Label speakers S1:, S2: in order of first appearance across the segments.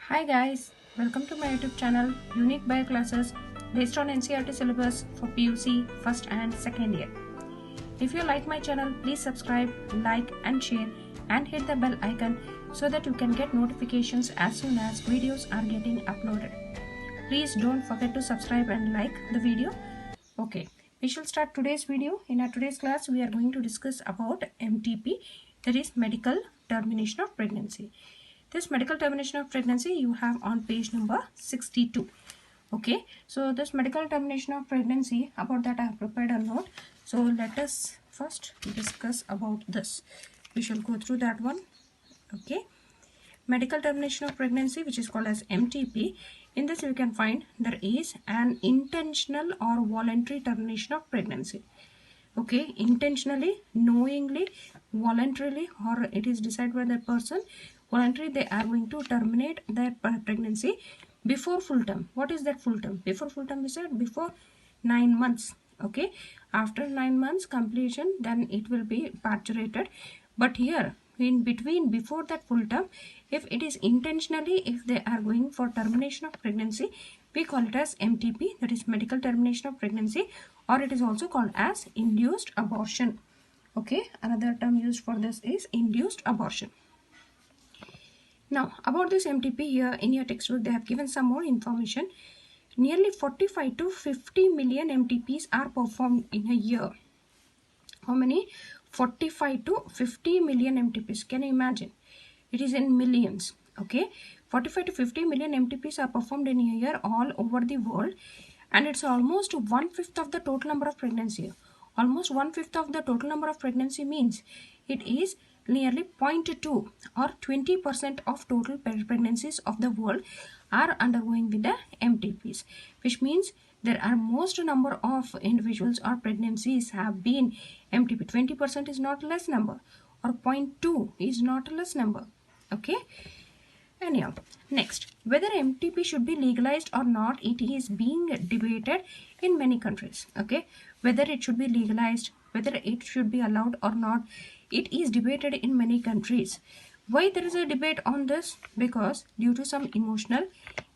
S1: Hi guys, welcome to my YouTube channel Unique Bio Classes based on NCERT syllabus for PUC first and second year. If you like my channel, please subscribe, like and share and hit the bell icon so that you can get notifications as soon as videos are getting uploaded. Please don't forget to subscribe and like the video. Okay, we shall start today's video. In our today's class, we are going to discuss about MTP, that is medical termination of pregnancy. This medical termination of pregnancy you have on page number 62. Okay, so this medical termination of pregnancy, about that I have prepared a note. So let us first discuss about this. We shall go through that one. Okay, medical termination of pregnancy, which is called as MTP. In this you can find there is an intentional or voluntary termination of pregnancy. Okay, intentionally, knowingly, voluntarily, or it is decided by the person. Voluntarily, they are going to terminate their pregnancy before full term. What is that full term? Before full term, we said before 9 months. Okay, after 9 months completion, then it will be parturated. But here, in between, before that full term, if it is intentionally, if they are going for termination of pregnancy, we call it as MTP, that is medical termination of pregnancy, or it is also called as induced abortion. Okay, another term used for this is induced abortion. Now, about this MTP, here in your textbook, they have given some more information. Nearly 45 to 50 million MTPs are performed in a year. How many? 45 to 50 million MTPs. Can you imagine? It is in millions. Okay, 45 to 50 million MTPs are performed in a year all over the world, and it's almost 1/5 of the total number of pregnancy. Almost 1/5 of the total number of pregnancy means it is nearly 0.2 or 20% of total pregnancies of the world are undergoing with the MTPs, which means there are most number of individuals or pregnancies have been MTP. 20% is not less number, or 0.2 is not a less number. Okay. Anyhow, next, whether MTP should be legalized or not, it is being debated in many countries. Okay, whether it should be legalized, whether it should be allowed or not, it is debated in many countries. Why there is a debate on this? Because due to some emotional,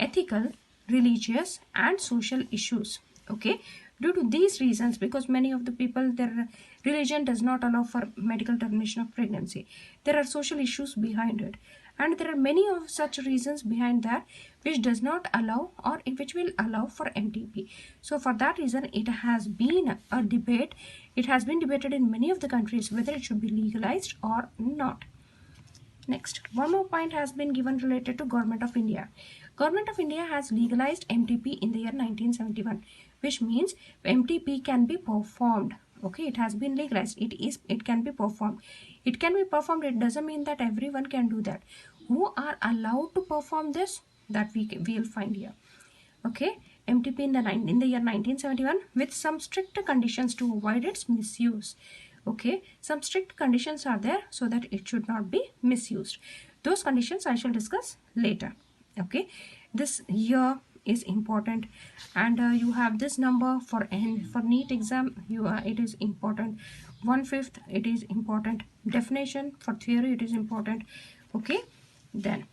S1: ethical, religious and social issues. Okay, due to these reasons, because many of the people, their religion does not allow for medical termination of pregnancy, there are social issues behind it, and there are many of such reasons behind that which does not allow, or which will allow for MTP. So for that reason, it has been a debate. It has been debated in many of the countries whether it should be legalized or not. Next, one more point has been given related to Government of India. Government of India has legalized MTP in the year 1971, which means MTP can be performed. Okay, it has been legalized. It can be performed. It can be performed. It doesn't mean that everyone can do that. Who are allowed to perform this? That we will find here. Okay, MTP in the year 1971 with some strict conditions to avoid its misuse. Okay, some strict conditions are there so that it should not be misused. Those conditions I shall discuss later. Okay, this year is important, and you have this number for NEET exam. It is important. 1/5 it is important. Definition for theory, it is important. Okay, then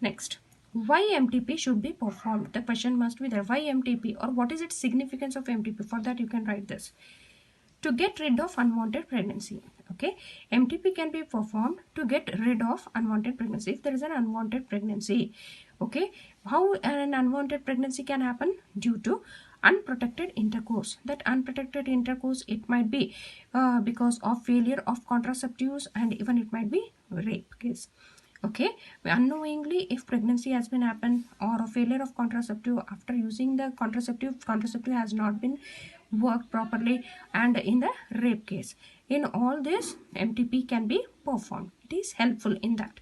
S1: next, why MTP should be performed? The question must be there. Why MTP, or what is its significance of MTP? For that you can write this. To get rid of unwanted pregnancy. Okay, MTP can be performed to get rid of unwanted pregnancy. If there is an unwanted pregnancy, okay, how an unwanted pregnancy can happen? Due to unprotected intercourse. That unprotected intercourse, it might be because of failure of contraceptives, and even it might be rape case. Okay, unknowingly, if pregnancy has been happened, or a failure of contraceptive after using the contraceptive has not been worked properly, and in the rape case, in all this MTP can be performed. It is helpful in that.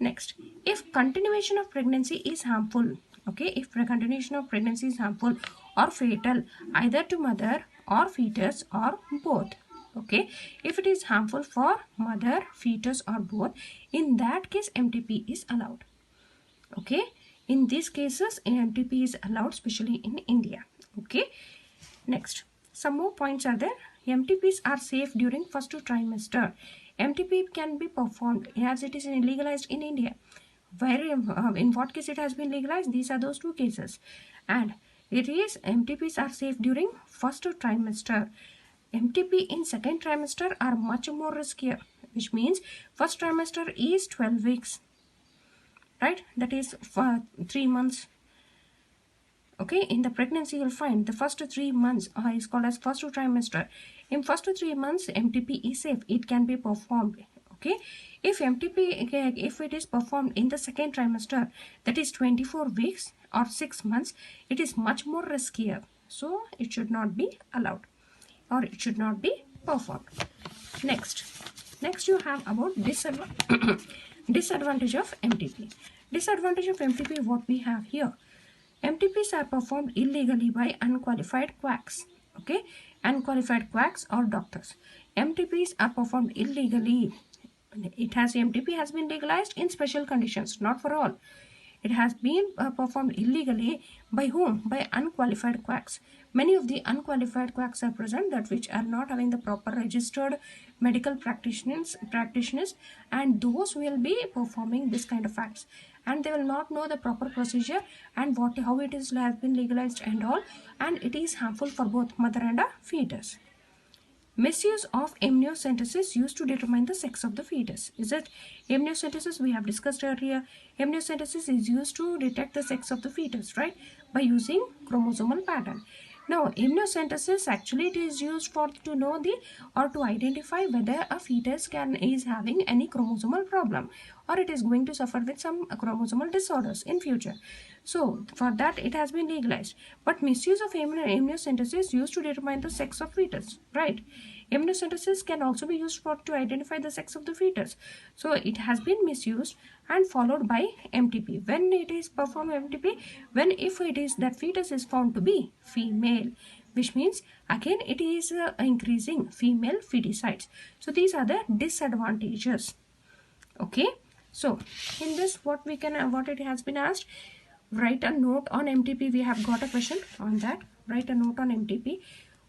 S1: Next, if continuation of pregnancy is harmful, okay, if continuation of pregnancy is harmful or fatal either to mother or fetus or both. Okay, if it is harmful for mother, fetus or both, in that case MTP is allowed. Okay, in these cases MTP is allowed, especially in India. Okay, next, some more points are there. MTPs are safe during first trimester. MTP can be performed as it is legalized in India. Where in what case it has been legalized? These are those two cases. And it is MTPs are safe during first trimester. MTP in second trimester are much more riskier, which means first trimester is 12 weeks, right? That is for 3 months. Okay, in the pregnancy you'll find the first 3 months is called as first trimester. In first 3 months MTP is safe, it can be performed. Okay, if MTP, if it is performed in the second trimester, that is 24 weeks or 6 months, it is much more riskier, so it should not be allowed or it should not be performed. Next you have about disadvantage of MTP. Disadvantage of MTP, what we have here: MTPs are performed illegally by unqualified quacks. Okay, unqualified quacks or doctors. MTPs are performed illegally. MTP has been legalized in special conditions, not for all. It has been performed illegally by whom? By unqualified quacks. Many of the unqualified quacks are present, that which are not having the proper registered medical practitioners, and those will be performing this kind of acts, and they will not know the proper procedure and how it has been legalized and all, and it is harmful for both mother and a fetus. Misuse of amniocentesis used to determine the sex of the fetus. Is it amniocentesis? We have discussed earlier. Amniocentesis is used to detect the sex of the fetus, right? By using chromosomal pattern. Now, amniocentesis actually it is used for to know the or to identify whether a fetus is having any chromosomal problem or it is going to suffer with some chromosomal disorders in future. So for that it has been legalized. But misuse of amniocentesis used to determine the sex of fetus, right? Amniocentesis can also be used to identify the sex of the fetus. So it has been misused and followed by MTP. When it is performed MTP, when if it is that fetus is found to be female, which means again it is increasing female feticides. So these are the disadvantages. Okay, so in this what it has been asked, write a note on MTP. We have got a question on that. Write a note on MTP.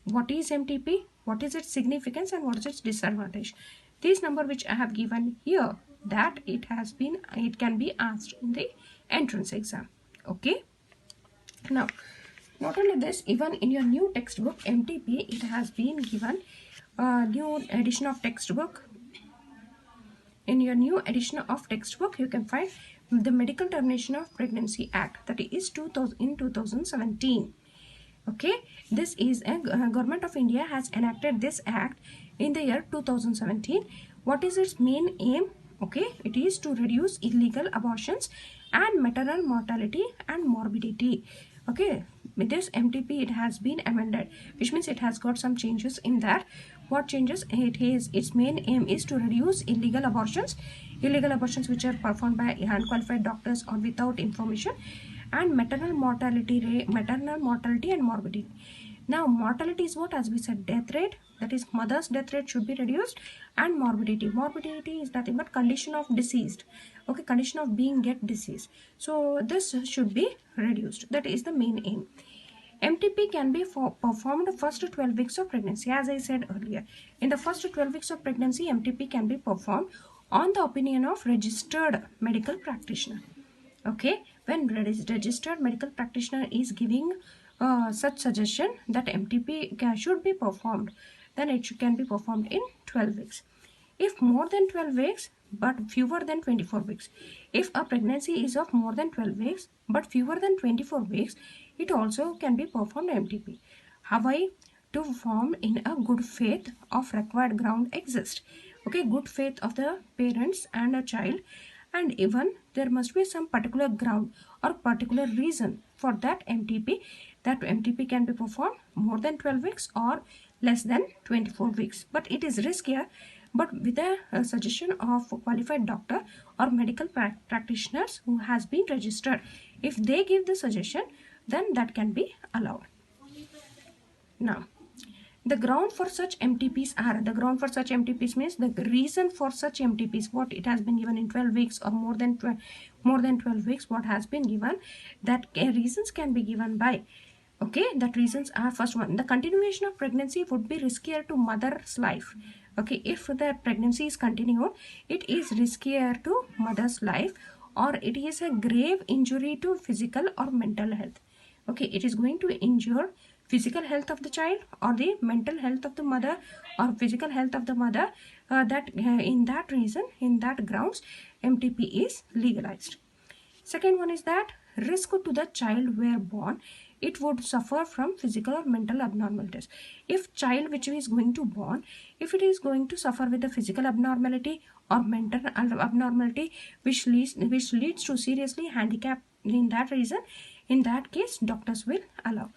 S1: What is MTP? What is its significance and what is its disadvantage? This number which I have given here, that it can be asked in the entrance exam. Okay. Now, not only this, even in your new textbook MTP, it has been given a new edition of textbook. In your new edition of textbook, you can find the Medical Termination of Pregnancy Act, that is 2017. Okay, this is a Government of India has enacted this act in the year 2017. What is its main aim? Okay, it is to reduce illegal abortions and maternal mortality and morbidity. Okay, with this MTP it has been amended, which means it has got some changes in that. What changes? Its main aim is to reduce illegal abortions which are performed by unqualified doctors or without information, and maternal mortality and morbidity. Now mortality is what? As we said, death rate, that is mother's death rate should be reduced, and morbidity is nothing but condition of deceased. Okay, condition of being get disease. So this should be reduced. That is the main aim. MTP can be performed first 12 weeks of pregnancy. As I said earlier, in the first 12 weeks of pregnancy, MTP can be performed on the opinion of registered medical practitioner. Okay, when registered medical practitioner is giving such suggestion that MTP should be performed, then it can be performed in 12 weeks. If more than 12 weeks but fewer than 24 weeks, if a pregnancy is of more than 12 weeks but fewer than 24 weeks, it also can be performed MTP. However, to perform in a good faith of required ground exist. Okay, good faith of the parents and a child, and even there must be some particular ground or particular reason for that MTP. That MTP can be performed more than 12 weeks or less than 24 weeks. But it is riskier, but with a suggestion of a qualified doctor or medical practitioners who has been registered. If they give the suggestion, then that can be allowed. Now, the ground for such MTPs means the reason for such MTPs, what it has been given in 12 weeks or more than 12 weeks, what has been given, that reasons can be given by, okay, that reasons are: first one, the continuation of pregnancy would be riskier to mother's life. Okay, if the pregnancy is continued, it is riskier to mother's life, or it is a grave injury to physical or mental health. Okay, it is going to injure physical health of the child or the mental health of the mother or physical health of the mother, that in that reason, in that grounds, MTP is legalized. Second one is that risk to the child where born, it would suffer from physical or mental abnormalities. If child which is going to born, if it is going to suffer with a physical abnormality or mental abnormality which leads to seriously handicap, in that reason, in that case doctors will allow.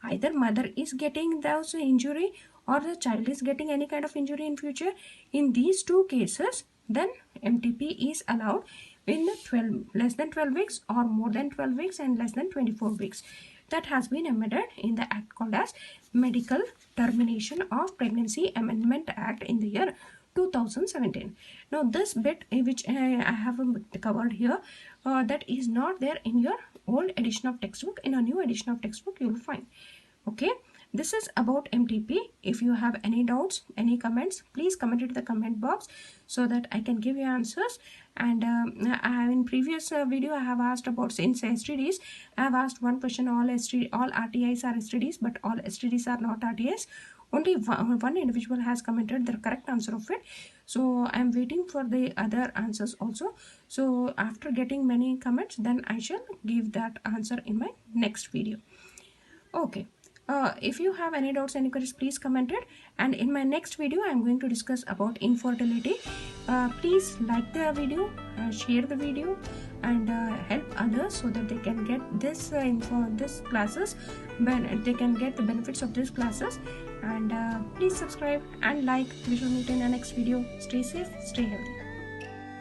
S1: Either mother is getting those injury or the child is getting any kind of injury in future. In these two cases, then MTP is allowed in less than 12 weeks or more than 12 weeks and less than 24 weeks. That has been amended in the act called as Medical Termination of Pregnancy Amendment Act in the year 2017. Now this bit which I have covered here, that is not there in your old edition of textbook. In a new edition of textbook you will find. Okay, this is about MTP. If you have any doubts, any comments, please comment it in the comment box so that I can give you answers. And I have in previous video I have asked about since STDs. I have asked one question: all RTIs are STDs, but all STDs are not RTIs. Only one individual has commented the correct answer of it. So I am waiting for the other answers also. So after getting many comments, then I shall give that answer in my next video. Okay. If you have any doubts, any queries, please comment it. And in my next video, I am going to discuss about infertility. Please like the video, share the video, and help others so that they can get this this classes, they can get the benefits of these classes. And please subscribe and like. We shall meet in the next video. Stay safe, stay healthy.